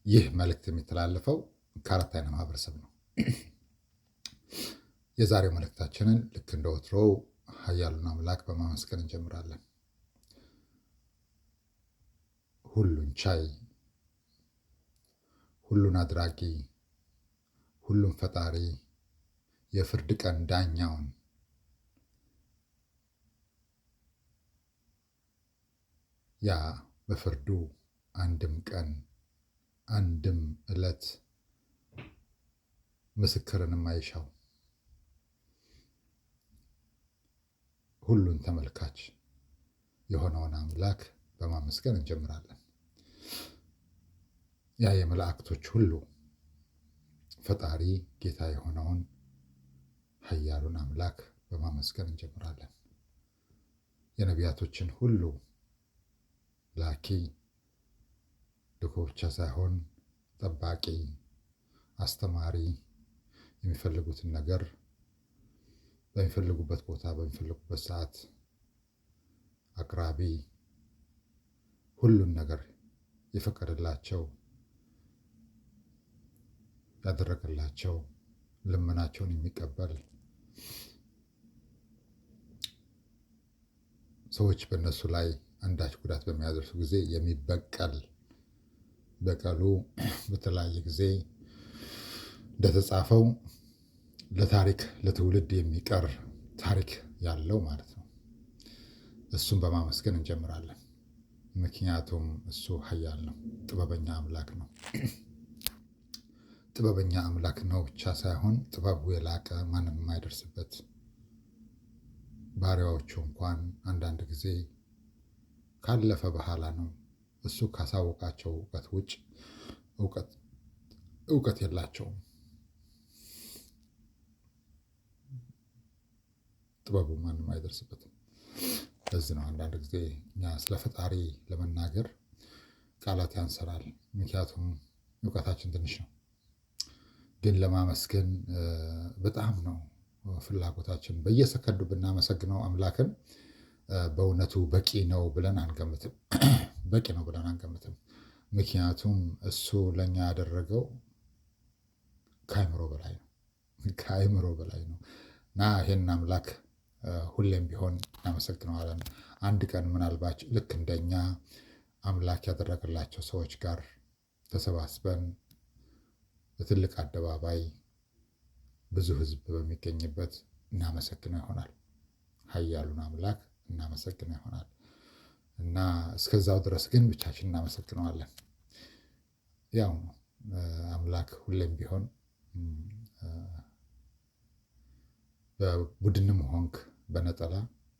ይህ መልእክት የሚተላለፈው ከአራት አይነት ማህበረሰብ ነው። የዛሬው መልእክታችንን ልክ እንደ ወትሮው ኃያሉን አምላክ በማመስገን እንጀምራለን። ሁሉን ቻይ፣ ሁሉን አድራጊ፣ ሁሉን ፈጣሪ፣ የፍርድ ቀን ዳኛውን ያ በፍርዱ አንድም ቀን አንድም ዕለት ምስክርንም አይሻው ሁሉን ተመልካች የሆነውን አምላክ በማመስገን እንጀምራለን። ያ የመላእክቶች ሁሉ ፈጣሪ ጌታ የሆነውን ኃያሉን አምላክ በማመስገን እንጀምራለን። የነቢያቶችን ሁሉ ላኪ ልኮ ብቻ ሳይሆን ጠባቂ፣ አስተማሪ፣ የሚፈልጉትን ነገር በሚፈልጉበት ቦታ በሚፈልጉበት ሰዓት አቅራቢ፣ ሁሉን ነገር የፈቀደላቸው ያደረገላቸው፣ ልመናቸውን የሚቀበል፣ ሰዎች በእነሱ ላይ አንዳች ጉዳት በሚያደርሱ ጊዜ የሚበቀል፣ በቀሉ በተለያየ ጊዜ እንደተጻፈው ለታሪክ ለትውልድ የሚቀር ታሪክ ያለው ማለት ነው። እሱን በማመስገን እንጀምራለን። ምክንያቱም እሱ ኃያል ነው፣ ጥበበኛ አምላክ ነው። ጥበበኛ አምላክ ነው ብቻ ሳይሆን ጥበቡ የላቀ ማንም የማይደርስበት፣ ባሪያዎቹ እንኳን አንዳንድ ጊዜ ካለፈ በኋላ ነው እሱ ካሳወቃቸው እውቀት ውጭ እውቀት የላቸውም። ጥበቡ ማንም አይደርስበትም። ለዚህ ነው አንዳንድ ጊዜ እኛ ስለ ፈጣሪ ለመናገር ቃላት ያንሰራል። ምክንያቱም እውቀታችን ትንሽ ነው። ግን ለማመስገን በጣም ነው ፍላጎታችን። በየሰከንዱ ብናመሰግነው አምላክን በእውነቱ በቂ ነው ብለን አንገምትም። በቂ ነው ብለን አንገምትም። ምክንያቱም እሱ ለእኛ ያደረገው ከአእምሮ በላይ ነው። ከአእምሮ በላይ ነው እና ይሄን አምላክ ሁሌም ቢሆን እናመሰግነዋለን። አንድ ቀን ምናልባት ልክ እንደኛ አምላክ ያደረገላቸው ሰዎች ጋር ተሰባስበን በትልቅ አደባባይ ብዙ ሕዝብ በሚገኝበት እናመሰግነው ይሆናል። ኃያሉን አምላክ እናመሰግነው ይሆናል እና እስከዛው ድረስ ግን ብቻችን እናመሰግነዋለን። ያው አምላክ ሁሌም ቢሆን በቡድንም ሆንክ በነጠላ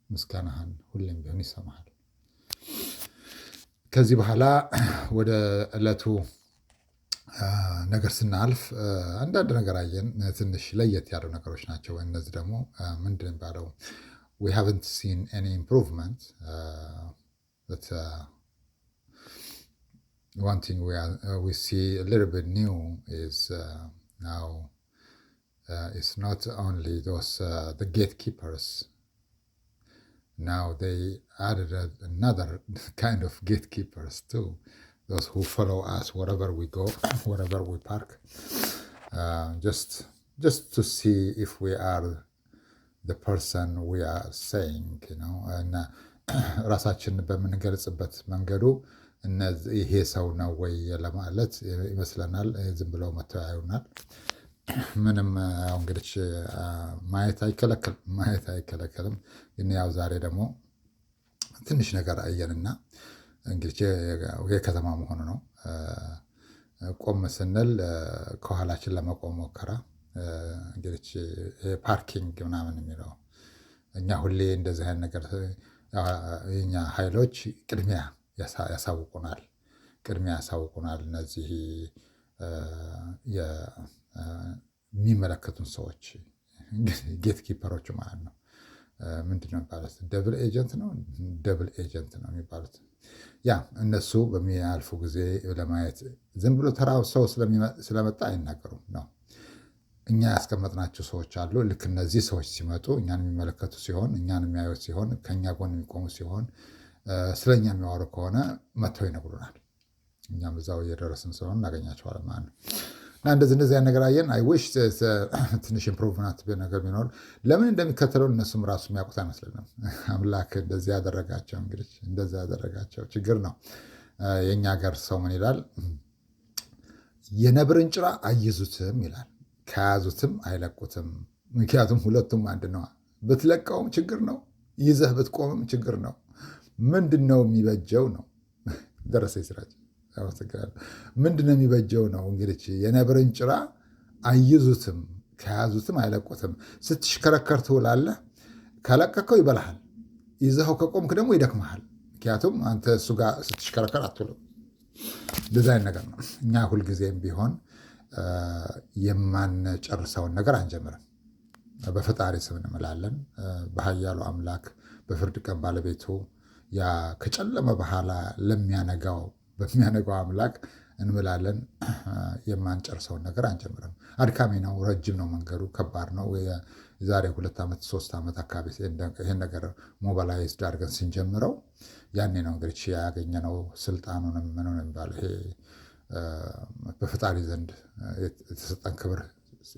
ምስጋናህን ሁሌም ቢሆን ይሰማሃል። ከዚህ በኋላ ወደ ዕለቱ ነገር ስናልፍ አንዳንድ ነገር አየን። ትንሽ ለየት ያሉ ነገሮች ናቸው። እነዚህ ደግሞ ምንድን ነው የሚባለው? we haven't seen any improvement. But one thing we see a little bit new is now it's not only those the gatekeepers. Now they added another kind of gatekeepers too. Those who follow us wherever we go, wherever we park, just to see if we are the person we are saying, እና ራሳችንን በምንገልጽበት መንገዱ ይሄ ሰው ነው ወይ ለማለት ይመስለናል። ዝም ብለው መተው ያዩናል። ምንም ያው እንግዲህ ማየት አይከለከልም። ግን ያው ዛሬ ደግሞ ትንሽ ነገር አየንና እንግዲህ የከተማ መሆኑ ነው። ቆም ስንል ከኋላችን ለመቆም ሞከራ። እንግዲህ ፓርኪንግ ምናምን የሚለው እኛ ሁሌ እንደዚህ አይነት ነገር የኛ ኃይሎች ቅድሚያ ያሳውቁናል። እነዚህ የሚመለከቱን ሰዎች ጌት ኪፐሮች ማለት ነው። ምንድን ነው የሚባሉት? ደብል ኤጀንት ነው የሚባሉት። ያ እነሱ በሚያልፉ ጊዜ ለማየት ዝም ብሎ ተራው ሰው ስለመጣ አይናገሩም ነው። እኛ ያስቀመጥናቸው ሰዎች አሉ። ልክ እነዚህ ሰዎች ሲመጡ እኛን የሚመለከቱ ሲሆን፣ እኛን የሚያዩት ሲሆን፣ ከእኛ ጎን የሚቆሙ ሲሆን፣ ስለኛ የሚያወሩ ከሆነ መጥተው ይነግሩናል። እኛም እዛው እየደረስን ስለሆነ እናገኛቸዋለን ማለት ነው። እና እንደዚህ ያን ነገር አየን። አይ ዊሽ ትንሽ ኢምፕሩቭመንት ነገር ቢኖር ለምን እንደሚከተለው እነሱም ራሱ የሚያውቁት አይመስልንም። አምላክ እንደዚህ ያደረጋቸው እንግዲህ እንደዚህ ያደረጋቸው ችግር ነው። የእኛ ሀገር ሰው ምን ይላል? የነብርን ጭራ አይዙትም ይላል፣ ከያዙትም አይለቁትም። ምክንያቱም ሁለቱም አንድ ነዋ። ብትለቀውም ችግር ነው፣ ይዘህ ብትቆምም ችግር ነው። ምንድን ነው የሚበጀው ነው። ደረሰ ስራች ምንድን ነው የሚበጀው ነው። እንግዲህ የነብርን ጭራ አይዙትም፣ ከያዙትም አይለቁትም። ስትሽከረከር ትውላለህ፣ ከለቀቀው ይበልሃል፣ ይዘኸው ከቆምክ ደግሞ ይደክመሃል። ምክንያቱም አንተ እሱ ጋር ስትሽከረከር አትውልም። ዲዛይን ነገር ነው። እኛ ሁልጊዜም ቢሆን የማንጨርሰውን ነገር አንጀምርም። በፈጣሪ ስም እንምላለን። በኃያሉ አምላክ በፍርድ ቀን ባለቤቱ ያ ከጨለመ በኋላ በሚያነጋው አምላክ እንምላለን። የማንጨርሰውን ነገር አንጀምርም። አድካሚ ነው፣ ረጅም ነው፣ መንገዱ ከባድ ነው። የዛሬ 2 ዓመት 3 ዓመት አካባቢ ይህን ነገር ሞባላይዝድ አድርገን ስንጀምረው ያኔ ነው እንግዲህ ያገኘነው ስልጣኑንም ምኑን የሚባለው ይሄ በፈጣሪ ዘንድ የተሰጠን ክብር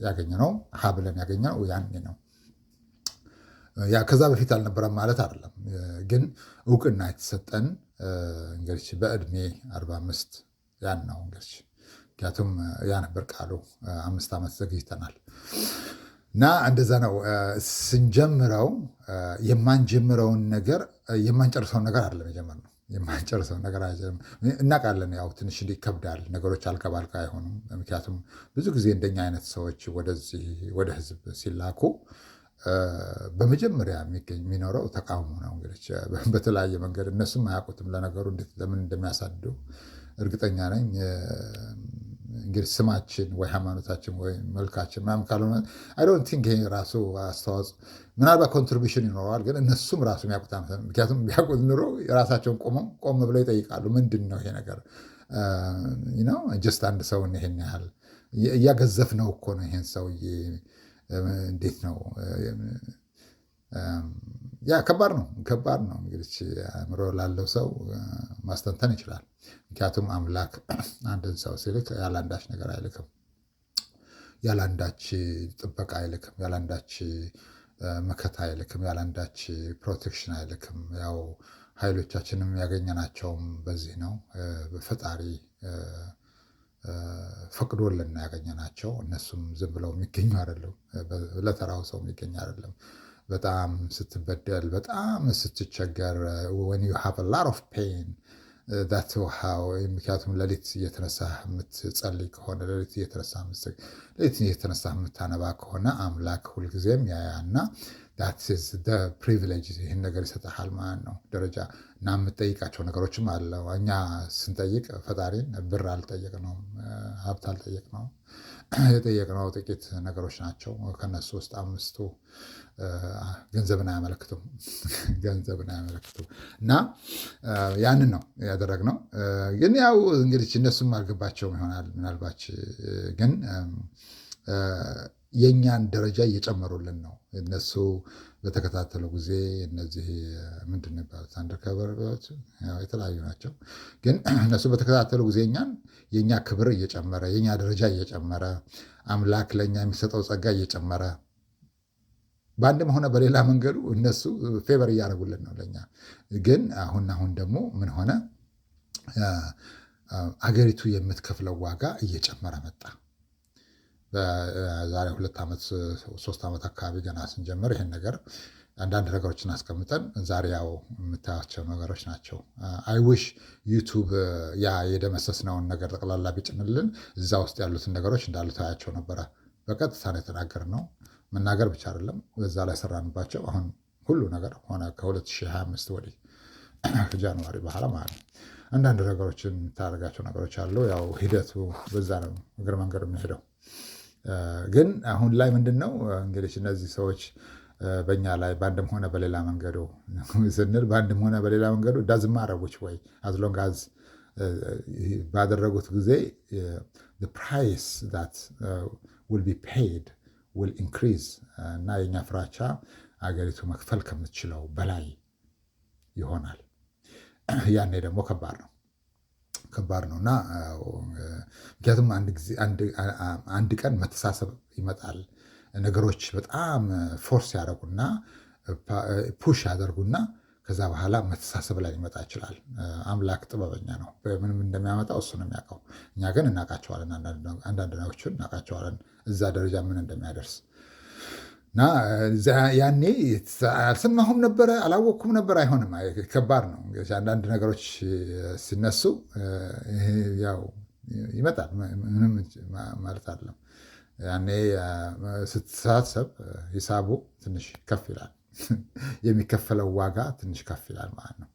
ያገኘነው ሀብለን ያገኘነው ያኔ ነው። ያ ከዛ በፊት አልነበረም ማለት አይደለም፣ ግን እውቅና የተሰጠን እንግዲህ በዕድሜ 45 ያን ነው እንግዲህ። ምክንያቱም ያ ነበር ቃሉ። 5 ዓመት ዘግይተናል እና እንደዛ ነው ስንጀምረው። የማንጀምረውን ነገር የማንጨርሰውን ነገር አይደለም የጀመርነው። የማንጨርሰውን ነገር እናውቃለን። ያው ትንሽ ይከብዳል፣ ነገሮች አልጋ ባልጋ አይሆኑም። ምክንያቱም ብዙ ጊዜ እንደኛ አይነት ሰዎች ወደ ህዝብ ሲላኩ በመጀመሪያ የሚኖረው ተቃውሞ ነው። እንግዲህ በተለያየ መንገድ እነሱም አያውቁትም ለነገሩ ለምን እንደሚያሳድዱ እርግጠኛ ነኝ። እንግዲህ ስማችን ወይ ሃይማኖታችን ወይ መልካችን ምናምን ካልሆነ አይ ዶንት ቲንክ ይሄ ራሱ አስተዋጽኦ ምናልባት ኮንትሪቢሽን ይኖረዋል፣ ግን እነሱም ራሱ የሚያውቁት አይመስለኝም። ምክንያቱም ቢያውቁት ኑሮ የራሳቸውን ቆም ብለው ይጠይቃሉ። ምንድን ነው ይሄ ነገር? ጀስት አንድ ሰውን ይሄን ያህል እያገዘፍ ነው እኮ ነው ይሄን ሰውዬ እንዴት ነው? ያ ከባድ ነው። እንግዲህ አእምሮ ላለው ሰው ማስተንተን ይችላል። ምክንያቱም አምላክ አንድን ሰው ሲልክ ያለአንዳች ነገር አይልክም፣ ያለአንዳች ጥበቃ አይልክም፣ ያለአንዳች መከታ አይልክም፣ ያለአንዳች ፕሮቴክሽን አይልክም። ያው ኃይሎቻችንም ያገኘናቸውም በዚህ ነው። በፈጣሪ ፈቅዶልን ያገኘናቸው። እነሱም ዝም ብለው የሚገኙ አይደለም፣ ለተራው ሰው የሚገኝ አይደለም። በጣም ስትበደል፣ በጣም ስትቸገር when you have a lot of pain that's how ምክንያቱም ሌሊት እየተነሳህ የምትጸልይ ከሆነ ሌሊት እየተነሳህ የምታነባ ከሆነ አምላክ ሁልጊዜም ያያና that is the privilege ይህን ነገር ይሰጥሃል ማለት ነው። ደረጃ እና የምትጠይቃቸው ነገሮችም አለ። እኛ ስንጠይቅ ፈጣሪን ብር አልጠየቅነውም፣ ሀብት አልጠየቅነውም። የጠየቅነው ጥቂት ነገሮች ናቸው። ከነሱ ውስጥ 5ቱ ገንዘብን አያመለክቱም። እና ያንን ነው ያደረግነው። ግን ያው እንግዲህ እነሱም አልገባቸውም ይሆናል ምናልባች። ግን የእኛን ደረጃ እየጨመሩልን ነው። እነሱ በተከታተሉ ጊዜ እነዚህ ምንድን ነው የሚባሉት አንደርከቨሮች የተለያዩ ናቸው። ግን እነሱ በተከታተሉ ጊዜ የእኛ ክብር እየጨመረ የእኛ ደረጃ እየጨመረ አምላክ ለእኛ የሚሰጠው ጸጋ እየጨመረ በአንድም ሆነ በሌላ መንገዱ እነሱ ፌቨር እያደረጉልን ነው ለእኛ። ግን አሁን ደግሞ ምን ሆነ? አገሪቱ የምትከፍለው ዋጋ እየጨመረ መጣ። በዛሬ 2 ዓመት 3 ዓመት አካባቢ ገና ስንጀምር ይሄን ነገር አንዳንድ ነገሮችን አስቀምጠን ዛሬ ያው የምታያቸው ነገሮች ናቸው። አይዊሽ ዩቱብ ያ የደመሰስነውን ነገር ጠቅላላ ቢጭንልን እዛ ውስጥ ያሉትን ነገሮች እንዳሉ ታያቸው ነበረ። በቀጥታ ነው የተናገርነው። መናገር ብቻ አይደለም፣ በዛ ላይ ሰራንባቸው። አሁን ሁሉ ነገር ሆነ ከ2025 ወዲህ ከጃንዋሪ በኋላ ማለት ነው። አንዳንድ ነገሮችን የምታደርጋቸው ነገሮች አሉ። ያው ሂደቱ በዛ ነው እግር መንገድ የሚሄደው። ግን አሁን ላይ ምንድን ነው እንግዲህ እነዚህ ሰዎች በእኛ ላይ በአንድም ሆነ በሌላ መንገዱ ስንል በአንድም ሆነ በሌላ መንገዱ ዳዝም ማረቦች ወይ አዝሎንጋዝ ባደረጉት ጊዜ ፕራይስ ዛት ዊል ቢ ፔይድ ዊል ኢንክሪዝ እና የኛ ፍራቻ አገሪቱ መክፈል ከምትችለው በላይ ይሆናል። ያኔ ደግሞ ከባድ ነው። ከባድ ነው እና ምክንያቱም አንድ ቀን መተሳሰብ ይመጣል። ነገሮች በጣም ፎርስ ያደርጉና ፑሽ ያደርጉና ከዛ በኋላ መተሳሰብ ላይ ሊመጣ ይችላል። አምላክ ጥበበኛ ነው። ምንም እንደሚያመጣው እሱ ነው የሚያውቀው። እኛ ግን እናውቃቸዋለን፣ አንዳንድ ነገሮችን እናውቃቸዋለን እዛ ደረጃ ምን እንደሚያደርስ እና ያኔ አልሰማሁም ነበረ አላወቅኩም ነበር አይሆንም። ከባድ ነው። አንዳንድ ነገሮች ሲነሱ ያው ይመጣል። ምንም ማለት አይደለም። ያኔ ስትሳሰብ ሂሳቡ ትንሽ ከፍ ይላል። የሚከፈለው ዋጋ ትንሽ ከፍ ይላል ማለት ነው።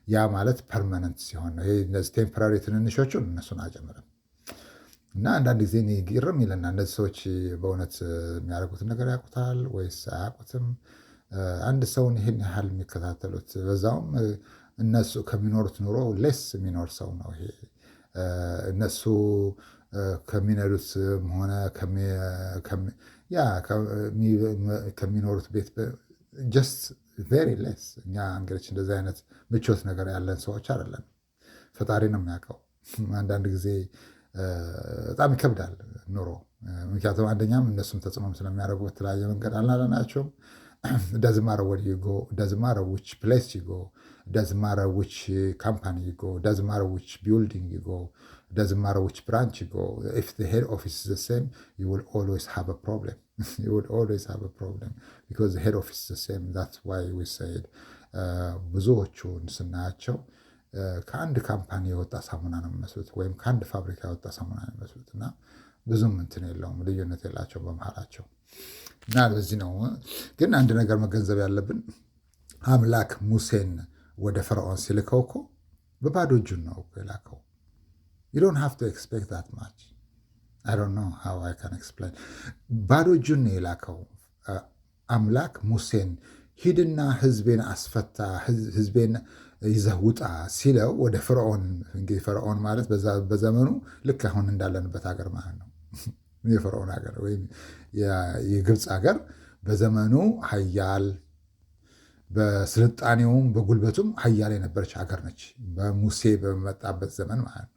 ያ ማለት ፐርማነንት ሲሆን ነው። እነዚህ ቴምፖራሪ ትንንሾቹን እነሱን አልጨምርም። እና አንዳንድ ጊዜ ግርም ይለና እነዚህ ሰዎች በእውነት የሚያደርጉትን ነገር ያውቁታል ወይስ አያውቁትም? አንድ ሰውን ይህን ያህል የሚከታተሉት በዛውም እነሱ ከሚኖሩት ኑሮ ሌስ የሚኖር ሰው ነው ይሄ። እነሱ ከሚነዱትም ሆነ ከሚኖሩት ቤት ጀስት ቬሪ ሌስ። እኛ እንግዲህ እንደዚህ አይነት ምቾት ነገር ያለን ሰዎች አይደለም። ፈጣሪ ነው የሚያውቀው። አንዳንድ ጊዜ በጣም ይከብዳል ኑሮ። ምክንያቱም አንደኛም እነሱም ተጽዕኖም ስለሚያደርጉ በተለያየ መንገድ አልናለናቸውም። doesn't matter where you go, doesn't matter which place you go, doesn't matter which company you go, doesn't matter which building you go, doesn't matter which branch you go. If the head office is the same, you will always have a problem. You will always have a problem because the head office is the same. That's why we said ብዙዎቹን ስናያቸው ከአንድ ካምፓኒ የወጣ ሳሙና ነው የሚመስሉት ወይም ከአንድ ፋብሪካ የወጣ ሳሙና ነው የሚመስሉት እና ብዙም እንትን የለውም፣ ልዩነት የላቸው በመሃላቸው እና በዚህ ነው። ግን አንድ ነገር መገንዘብ ያለብን አምላክ ሙሴን ወደ ፈርዖን ሲልከው እኮ በባዶ እጁን ነው እኮ የላከው። you don't have to expect that much. I don't know how I can explain. ባዶ እጁን ነው የላከው አምላክ ሙሴን ሂድና ህዝቤን አስፈታ፣ ህዝቤን ይዘህ ውጣ ሲለው ወደ ፈርዖን። እንግዲህ ፈርዖን ማለት በዘመኑ ልክ አሁን እንዳለንበት ሀገር ማለት ነው። የፈርዖን ሀገር ወይም የግብፅ ሀገር በዘመኑ ሀያል፣ በስልጣኔውም በጉልበቱም ሀያል የነበረች ሀገር ነች። በሙሴ በመጣበት ዘመን ማለት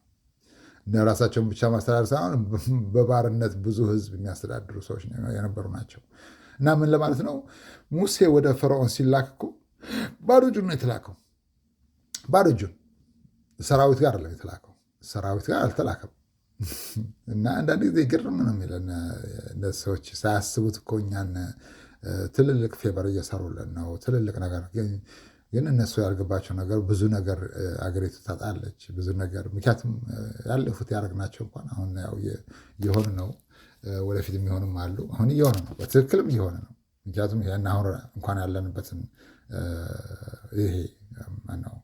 ነው። ራሳቸውን ብቻ ማስተዳደር ሳይሆን በባርነት ብዙ ህዝብ የሚያስተዳድሩ ሰዎች የነበሩ ናቸው። እና ምን ለማለት ነው? ሙሴ ወደ ፈርዖን ሲላክ እኮ ባዶ እጁን ነው የተላከው። ባዶ እጁን ሰራዊት ጋር አለ የተላከው። ሰራዊት ጋር አልተላከም። እና አንዳንድ ጊዜ ግርም ነው የሚለን እነዚህ ሰዎች ሳያስቡት እኮ እኛን ትልልቅ ፌቨር እየሰሩልን ነው። ትልልቅ ነገር ግን እነሱ ያልገባቸው ነገር ብዙ ነገር አገሪቱ ታጣለች። ብዙ ነገር ምክንያቱም ያለፉት ያደረግናቸው እንኳን አሁን ያው እየሆኑ ነው። ወደፊት የሚሆንም አሉ። አሁን እየሆነ ነው፣ በትክክልም እየሆነ ነው። ምክንያቱም ይህን አሁን እንኳን ያለንበትን ይሄ ማነው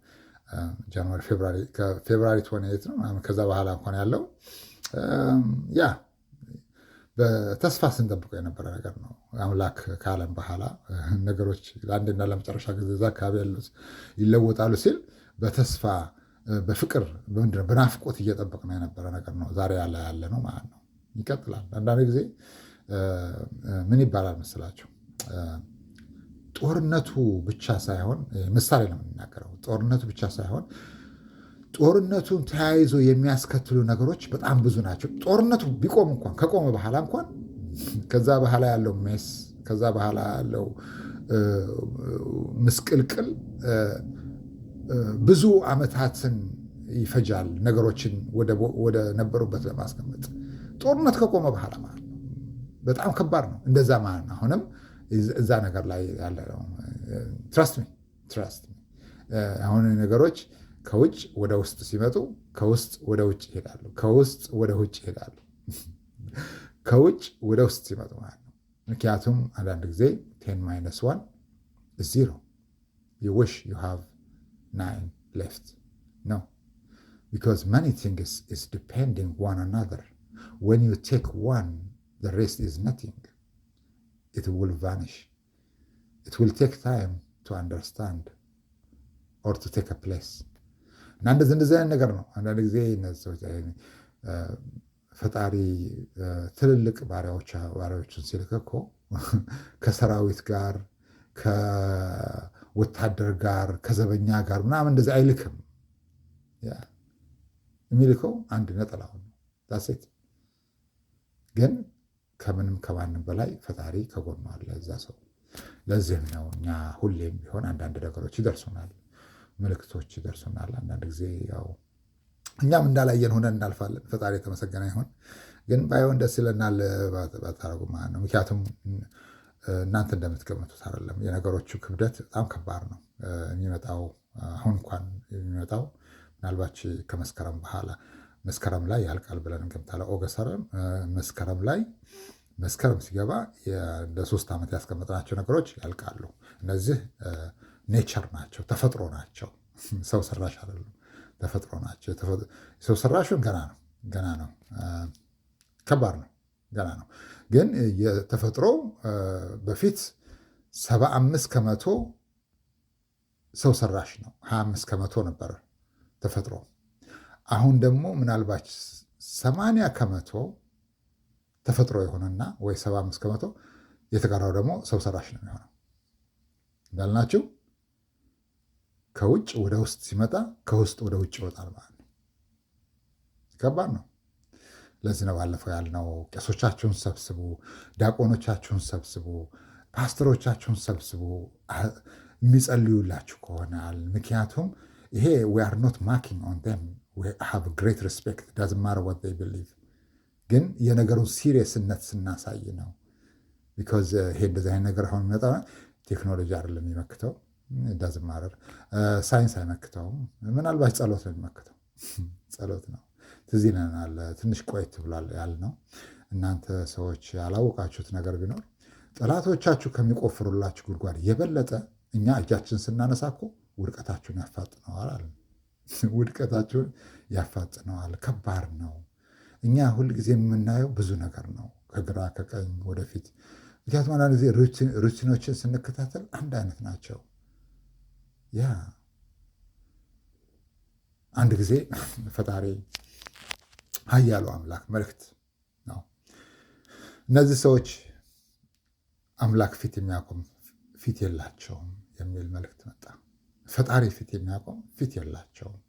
ጃንዋሪ ፌብራሪ 28 ነው። ከዛ በኋላ እንኳን ያለው ያ በተስፋ ስንጠብቀው የነበረ ነገር ነው። አምላክ ከዓለም በኋላ ነገሮች ለአንድና ለመጨረሻ ጊዜ እዛ አካባቢ ያሉት ይለወጣሉ ሲል በተስፋ በፍቅር በናፍቆት እየጠበቅነው የነበረ ነገር ነው። ዛሬ ያለ ነው ማለት ነው። ይቀጥላል። አንዳንድ ጊዜ ምን ይባላል መስላቸው? ጦርነቱ ብቻ ሳይሆን ምሳሌ ነው የምንናገረው። ጦርነቱ ብቻ ሳይሆን ጦርነቱን ተያይዞ የሚያስከትሉ ነገሮች በጣም ብዙ ናቸው። ጦርነቱ ቢቆም እንኳን ከቆመ በኋላ እንኳን ከዛ በኋላ ያለው ሜስ፣ ከዛ በኋላ ያለው ምስቅልቅል ብዙ ዓመታትን ይፈጃል ነገሮችን ወደ ነበሩበት ለማስቀመጥ። ጦርነት ከቆመ በኋላ ማለት ነው። በጣም ከባድ ነው። እንደዛ ማለት ነው። አሁንም እዛ ነገር ላይ ያለ ነው። ትረስት ሚ አሁን ነገሮች ከውጭ ወደ ውስጥ ሲመጡ ከውስጥ ወደ ውጭ ይሄዳሉ። ከውስጥ ወደ ውጭ ይሄዳሉ። ከውጭ ወደ ውስጥ ሲመጡ ማለት ነው። ምክንያቱም አንዳንድ ጊዜ 10 - 1 is 0. You wish you have 9 left. No. Because many things is depending one another. When you take one, the rest is nothing. It will vanish. It will take time to understand or to take a place. እና እንደዚህ አይነት ነገር ነው። አንዳንድ ጊዜ እነዚህ ሰዎች ፈጣሪ ትልልቅ ባሪያዎችን ሲልክ እኮ ከሰራዊት ጋር ከወታደር ጋር ከዘበኛ ጋር ምናምን እንደዚህ አይልክም። የሚልከው አንድ ነጠላውን ነው። ዳሴት ግን ከምንም ከማንም በላይ ፈጣሪ ከጎኑ አለ እዛ ሰው። ለዚህም ነው እኛ ሁሌም ቢሆን አንዳንድ ነገሮች ይደርሱናል፣ ምልክቶች ይደርሱናል። አንዳንድ ጊዜ ያው እኛም እንዳላየን ሆነን እናልፋለን። ፈጣሪ የተመሰገነ ይሁን። ግን ባይሆን ደስ ይለናል ባታረጉ ማለት ነው። ምክንያቱም እናንተ እንደምትገምቱት አይደለም። የነገሮቹ ክብደት በጣም ከባድ ነው የሚመጣው። አሁን እንኳን የሚመጣው ምናልባት ከመስከረም በኋላ መስከረም ላይ ያልቃል ብለን እንገምታለን። መስከረም ሲገባ ለ3 ዓመት ያስቀመጥናቸው ነገሮች ያልቃሉ። እነዚህ ኔቸር ናቸው፣ ተፈጥሮ ናቸው። ሰው ሰራሽ አይደሉም፣ ተፈጥሮ ናቸው። ሰው ሰራሹን ገና ነው፣ ከባድ ነው፣ ገና ነው። ግን የተፈጥሮ በፊት 75% ሰው ሰራሽ ነው፣ 25% ነበረ ተፈጥሮ። አሁን ደግሞ ምናልባት 80% ተፈጥሮ የሆነና ወይ 75% የተቀረው ደግሞ ሰው ሰራሽ ነው የሚሆነው። እንዳልናችሁ ከውጭ ወደ ውስጥ ሲመጣ ከውስጥ ወደ ውጭ ይወጣል ማለት ነው። ከባድ ነው። ለዚህ ነው ባለፈው ያልነው ቄሶቻችሁን ሰብስቡ፣ ዲያቆኖቻችሁን ሰብስቡ፣ ፓስተሮቻችሁን ሰብስቡ የሚጸልዩላችሁ ከሆናል። ምክንያቱም ይሄ we are not marking on them, we have great respect, it doesn't matter what they believe። ግን የነገሩን ሲሪየስነት ስናሳይ ነው። ቢኮዝ ይሄ እንደዚህ አይነት ነገር አሁን የሚመጣ ቴክኖሎጂ አይደለም የሚመክተው፣ doesn't matter፣ ሳይንስ አይመክተውም። ምናልባት ጸሎት ነው የሚመክተው፣ ጸሎት ነው። ትዝ ይለናል ትንሽ ቆየት ብሏል ያልነው። እናንተ ሰዎች ያላወቃችሁት ነገር ቢኖር ጠላቶቻችሁ ከሚቆፍሩላችሁ ጉድጓድ የበለጠ እኛ እጃችን ስናነሳ እኮ ውድቀታችሁን ያፋጥነዋል አለ። ውድቀታችሁን ያፋጥነዋል። ከባድ ነው። እኛ ሁልጊዜ የምናየው ብዙ ነገር ነው፣ ከግራ ከቀኝ ወደፊት። ምክንያቱም አንዳንድ ጊዜ ሩቲኖችን ስንከታተል አንድ አይነት ናቸው። ያ አንድ ጊዜ ፈጣሪ ኃያሉ አምላክ መልእክት ነው። እነዚህ ሰዎች አምላክ ፊት የሚያቆም ፊት የላቸውም የሚል መልእክት መጣ። ፈጣሪ ፊት የሚያቆም ፊት የላቸውም።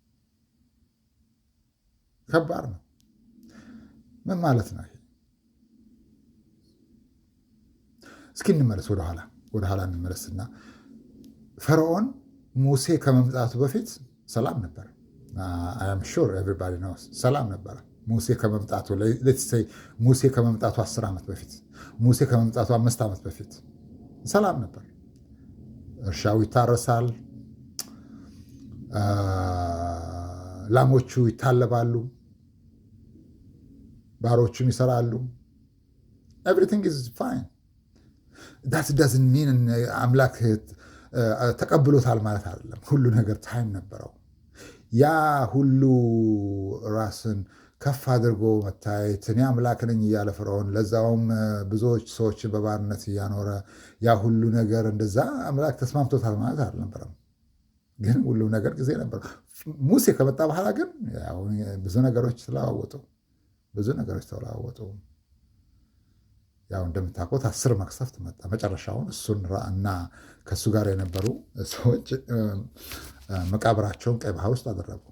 ከባድ ነው። ምን ማለት ነው ይሄ? እስኪ እንመለስ፣ ወደኋላ እንመለስና ፈርዖን ሙሴ ከመምጣቱ በፊት ሰላም ነበር። አይ አም ሹር ኤቭሪባዲ ኖውስ ሰላም ነበረ። ሙሴ ከመምጣቱ 10 ዓመት በፊት፣ ሙሴ ከመምጣቱ 5 ዓመት በፊት ሰላም ነበር። እርሻው ይታረሳል፣ ላሞቹ ይታለባሉ፣ ባሮቹም ይሰራሉ። ኤቭሪቲንግ ኢዝ ፋይን። ዳት ዳዝንት ሚን አምላክ ተቀብሎታል ማለት አይደለም። ሁሉ ነገር ታይም ነበረው። ያ ሁሉ ራስን ከፍ አድርጎ መታየት፣ እኔ አምላክ ነኝ እያለ ፈርዖን፣ ለዛውም ብዙዎች ሰዎችን በባርነት እያኖረ ያ ሁሉ ነገር እንደዛ አምላክ ተስማምቶታል ማለት አልነበረም። ግን ሁሉ ነገር ጊዜ ነበር። ሙሴ ከመጣ በኋላ ግን ብዙ ነገሮች ተለዋወጡ። ያው እንደምታውቁት 10 መቅሰፍት መጣ። መጨረሻውን እሱን እና ከእሱ ጋር የነበሩ ሰዎች መቃብራቸውን ቀይ ባህር ውስጥ አደረጉ።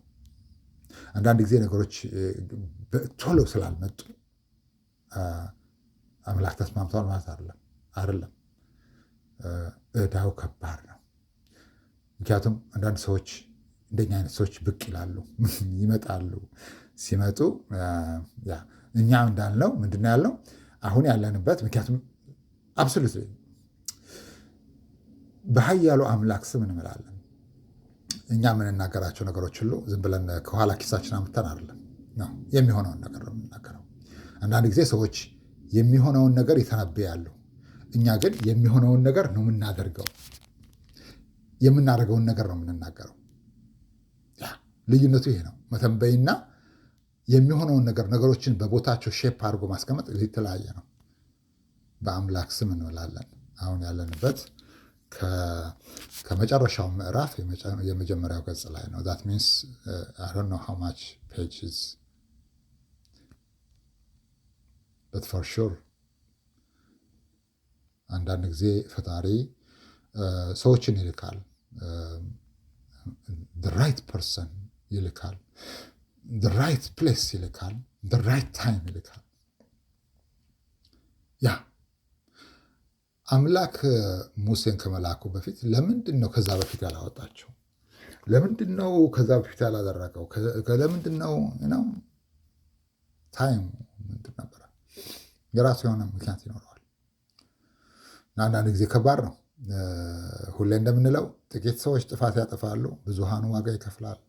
አንዳንድ ጊዜ ነገሮች ቶሎ ስላልመጡ አምላክ ተስማምተዋል ማለት አይደለም። ዕዳው ከባድ ነው። ምክንያቱም አንዳንድ ሰዎች እንደኛ አይነት ሰዎች ብቅ ይላሉ፣ ይመጣሉ። ሲመጡ እኛ እንዳልነው ምንድን ያለው አሁን ያለንበት ምክንያቱም አብሶሉት በኃያሉ አምላክ ስም እንምላለን። እኛ የምንናገራቸው ነገሮች ሁሉ ዝም ብለን ከኋላ ኪሳችን አምጥተን አይደለም ነው፣ የሚሆነውን ነገር ነው የምንናገረው። አንዳንድ ጊዜ ሰዎች የሚሆነውን ነገር ይተነብያሉ። እኛ ግን የሚሆነውን ነገር ነው የምናደርገው፣ የምናደርገውን ነገር ነው የምንናገረው። ልዩነቱ ይሄ ነው። መተንበይና የሚሆነውን ነገር ነገሮችን በቦታቸው ሼፕ አድርጎ ማስቀመጥ የተለያየ ነው። በአምላክ ስም እንምላለን። አሁን ያለንበት ከመጨረሻው ምዕራፍ የመጀመሪያው ገጽ ላይ ነው። that means I don't know how much pages but for sure አንዳንድ ጊዜ ፈጣሪ ሰዎችን ይልካል፣ the right person ይልካል። ራይት ፕሌስ ይልካል፣ ራይት ታይም ይልካል። ያ አምላክ ሙሴን ከመላኩ በፊት ለምንድን ነው ከዛ በፊት ያላወጣቸው? ለምንድን ነው ከዛ በፊት ያላደረገው? ለምንድን ነው ታይም ምንድን ነበረ? የራሱ የሆነ ምክንያት ይኖረዋል። እና አንዳንድ ጊዜ ከባድ ነው። ሁሌ እንደምንለው ጥቂት ሰዎች ጥፋት ያጠፋሉ፣ ብዙሃኑ ዋጋ ይከፍላል።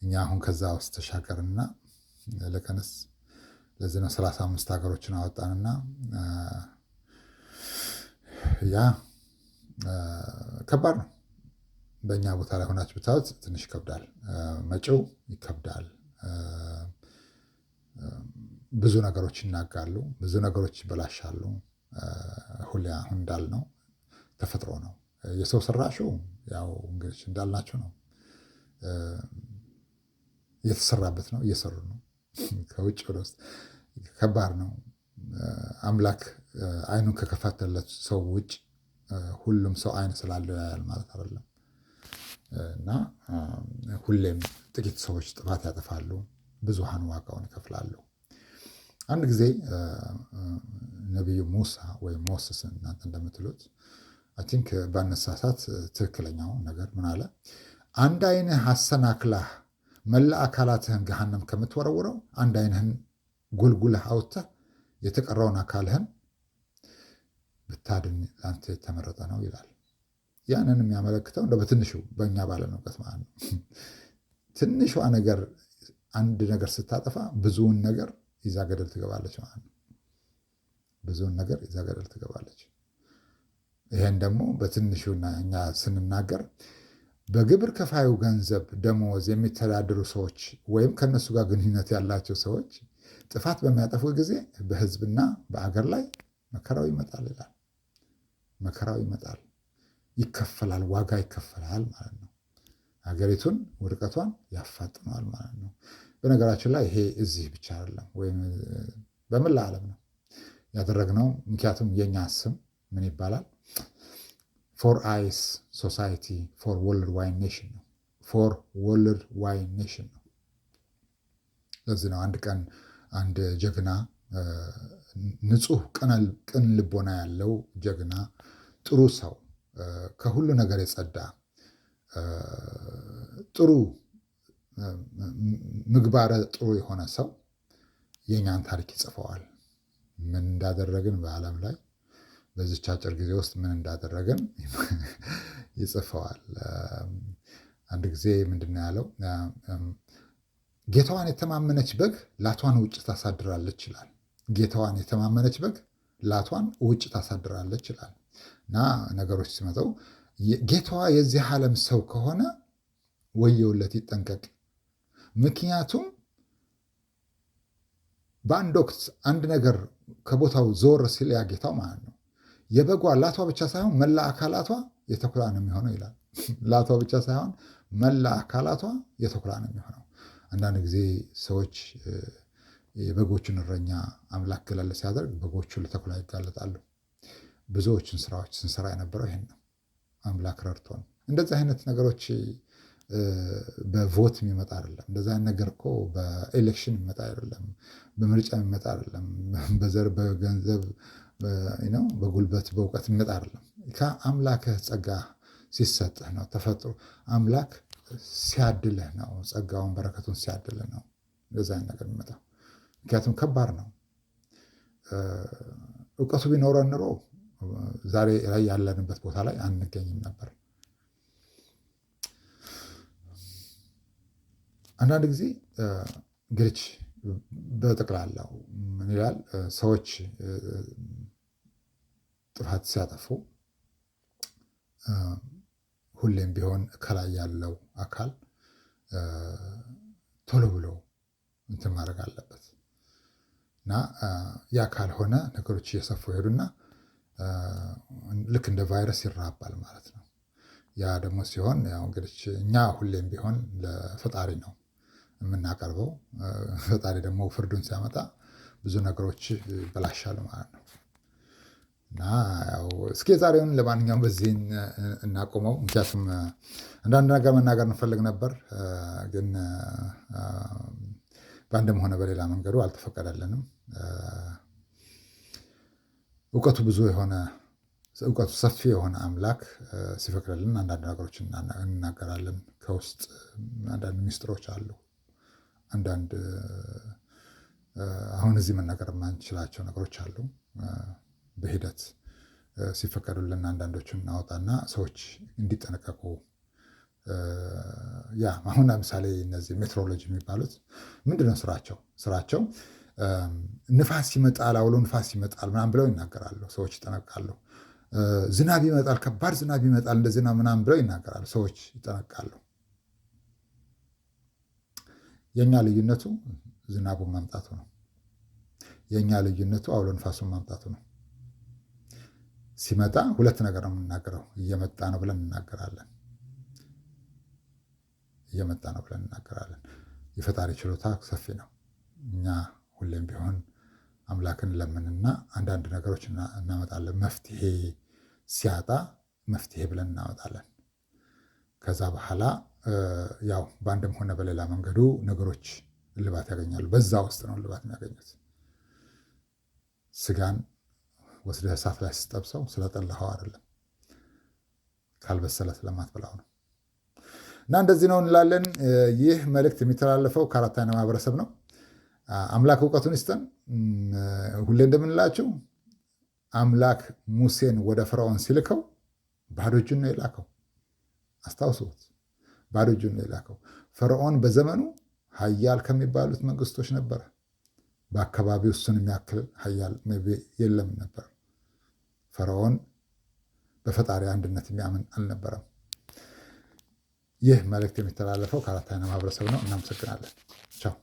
እኛ አሁን ከዛ ውስጥ ተሻገርና ለቀንስ ለዚህ ነው 35 ሀገሮችን አወጣንና ያ ከባድ ነው። በእኛ ቦታ ላይ ሆናችሁ ብታዩት ትንሽ ይከብዳል። መጪው ይከብዳል። ብዙ ነገሮች ይናጋሉ፣ ብዙ ነገሮች ይበላሻሉ። ሁሌ አሁን እንዳልነው ተፈጥሮ ነው። የሰው ሰራሹ ያው እንግዲህ እንዳልናቸው ነው። እየተሰራበት ነው፣ እየሰሩ ነው። ከውጭ ወደ ውስጥ ከባድ ነው። አምላክ አይኑን ከከፈተለት ሰው ውጭ ሁሉም ሰው አይን ስላለው ያያል ማለት አይደለም። እና ሁሌም ጥቂት ሰዎች ጥፋት ያጠፋሉ፣ ብዙሃን ዋጋውን ይከፍላሉ። አንድ ጊዜ ነቢዩ ሙሳ ወይም ሞሰስ እናንተ እንደምትሉት አይ ቲንክ ባነሳሳት ትክክለኛው ነገር ምን አለ? አንድ አይንህ አሰናክላህ መላ አካላትህን ገሃነም ከምትወረውረው አንድ አይንህን ጉልጉለህ አውጥተህ የተቀረውን አካልህን ብታድን ለአንተ የተመረጠ ነው ይላል። ያንን የሚያመለክተው እንደ በትንሹ በእኛ ባለን እውቀት ማለት ነው። ትንሿ ነገር አንድ ነገር ስታጠፋ ብዙውን ነገር ይዛ ገደል ትገባለች ማለት ነው። ብዙውን ነገር ይዛ ገደል ትገባለች። ይሄን ደግሞ በትንሹና እኛ ስንናገር በግብር ከፋዩ ገንዘብ ደሞዝ የሚተዳደሩ ሰዎች ወይም ከነሱ ጋር ግንኙነት ያላቸው ሰዎች ጥፋት በሚያጠፉ ጊዜ በሕዝብና በአገር ላይ መከራው ይመጣል ይላል። መከራው ይመጣል፣ ይከፈላል፣ ዋጋ ይከፈላል ማለት ነው። ሀገሪቱን ውድቀቷን ያፋጥነዋል ማለት ነው። በነገራችን ላይ ይሄ እዚህ ብቻ አይደለም፣ ወይም በመላ ዓለም ነው ያደረግነው። ምክንያቱም የኛ ስም ምን ይባላል? ፎር አይስ ሶሳይቲ ፎር ወርልድ ዋይድ ኔሽን ነው። ፎር ወርልድ ዋይድ ኔሽን ነው። ለዚህ ነው አንድ ቀን አንድ ጀግና ንጹሕ ቅን ልቦና ያለው ጀግና ጥሩ ሰው ከሁሉ ነገር የጸዳ ጥሩ ምግባረ ጥሩ የሆነ ሰው የኛን ታሪክ ይጽፈዋል። ምን እንዳደረግን በዓለም ላይ በዚች አጭር ጊዜ ውስጥ ምን እንዳደረግን ይጽፈዋል። አንድ ጊዜ ምንድን ነው ያለው? ጌታዋን የተማመነች በግ ላቷን ውጭ ታሳድራለች ይላል። ጌታዋን የተማመነች በግ ላቷን ውጭ ታሳድራለች ይላል። እና ነገሮች ሲመጣው ጌታዋ የዚህ ዓለም ሰው ከሆነ ወየውለት፣ ይጠንቀቅ። ምክንያቱም በአንድ ወቅት አንድ ነገር ከቦታው ዞር ሲል ያ ጌታው ማለት ነው የበጓ ላቷ ብቻ ሳይሆን መላ አካላቷ የተኩላ ነው የሚሆነው ይላል። ላቷ ብቻ ሳይሆን መላ አካላቷ የተኩላ ነው የሚሆነው። አንዳንድ ጊዜ ሰዎች የበጎችን እረኛ አምላክ ገለል ሲያደርግ በጎቹ ለተኩላ ይጋለጣሉ። ብዙዎችን ስራዎች ስንሰራ የነበረው ይሄን ነው። አምላክ ረድቶን እንደዚህ አይነት ነገሮች በቮት የሚመጣ አይደለም። እንደዚህ አይነት ነገር እኮ በኤሌክሽን የሚመጣ አይደለም። በምርጫ የሚመጣ አይደለም። በዘር በገንዘብ በጉልበት በእውቀት የሚመጣ አይደለም። ከአምላክህ ጸጋ ሲሰጥህ ነው። ተፈጥሮ አምላክ ሲያድልህ ነው። ጸጋውን በረከቱን ሲያድልህ ነው እንደዚህ አይነት ነገር የሚመጣው። ምክንያቱም ከባድ ነው። እውቀቱ ቢኖረን ኑሮ ዛሬ ላይ ያለንበት ቦታ ላይ አንገኝም ነበር። አንዳንድ ጊዜ እንግዲህ በጠቅላላው ምን ይላል? ሰዎች ጥፋት ሲያጠፉ ሁሌም ቢሆን ከላይ ያለው አካል ቶሎ ብሎ እንትን ማድረግ አለበት እና ያ ካልሆነ ነገሮች እየሰፉ ሄዱና ልክ እንደ ቫይረስ ይራባል ማለት ነው። ያ ደግሞ ሲሆን ያው እንግዲህ እኛ ሁሌም ቢሆን ለፈጣሪ ነው የምናቀርበው። ፈጣሪ ደግሞ ፍርዱን ሲያመጣ ብዙ ነገሮች ይበላሻሉ ማለት ነው። እና ያው እስኪ ዛሬውን ለማንኛውም በዚህ እናቆመው። ምክንያቱም አንዳንድ ነገር መናገር እንፈልግ ነበር ግን በአንድም ሆነ በሌላ መንገዱ አልተፈቀደልንም። እውቀቱ ሰፊ የሆነ አምላክ ሲፈቅድልን አንዳንድ ነገሮች እንናገራለን። ከውስጥ አንዳንድ ሚስጥሮች አሉ። አንዳንድ አሁን እዚህ መናገር የማንችላቸው ነገሮች አሉ። በሂደት ሲፈቀዱልን አንዳንዶቹን እናወጣና ሰዎች እንዲጠነቀቁ አሁን ለምሳሌ እነዚህ ሜትሮሎጂ የሚባሉት ምንድነው ስራቸው ንፋስ ይመጣል፣ አውሎ ንፋስ ይመጣል ምናምን ብለው ይናገራሉ። ሰዎች ይጠነቃሉ። ዝናብ ይመጣል፣ ከባድ ዝናብ ይመጣል፣ እንደ ዝናብ ምናምን ብለው ይናገራሉ። ሰዎች ይጠነቃሉ። የእኛ ልዩነቱ ዝናቡን ማምጣቱ ነው። የእኛ ልዩነቱ አውሎ ንፋሱን ማምጣቱ ነው። ሲመጣ ሁለት ነገር ነው የምናገረው። እየመጣ ነው ብለን እናገራለን። እየመጣ ነው ብለን እናገራለን። የፈጣሪ ችሎታ ሰፊ ነው። እኛ ሁሌም ቢሆን አምላክን ለምንና አንዳንድ ነገሮች እናመጣለን። መፍትሄ ሲያጣ መፍትሄ ብለን እናመጣለን። ከዛ በኋላ ያው በአንድም ሆነ በሌላ መንገዱ ነገሮች እልባት ያገኛሉ። በዛ ውስጥ ነው እልባት የሚያገኙት። ስጋን ወስደህ እሳት ላይ ስጠብሰው ስለጠላኸው አይደለም፣ ካልበሰለ ስለማትበላው ነው። እና እንደዚህ ነው እንላለን። ይህ መልእክት የሚተላለፈው ከአራት አይነት ማህበረሰብ ነው። አምላክ እውቀቱን ይስጠን። ሁሌ እንደምንላቸው አምላክ ሙሴን ወደ ፈርዖን ሲልከው ባዶ እጁን ነው የላከው። አስታውሱት፣ ባዶ እጁን ነው የላከው። ፈርዖን በዘመኑ ኃያል ከሚባሉት መንግስቶች ነበረ። በአካባቢው እሱን የሚያክል ኃያል የለም ነበር። ፈርዖን በፈጣሪ አንድነት የሚያምን አልነበረም። ይህ መልእክት የሚተላለፈው ከአራት አይነት ማህበረሰብ ነው። እናመሰግናለን። ቻው።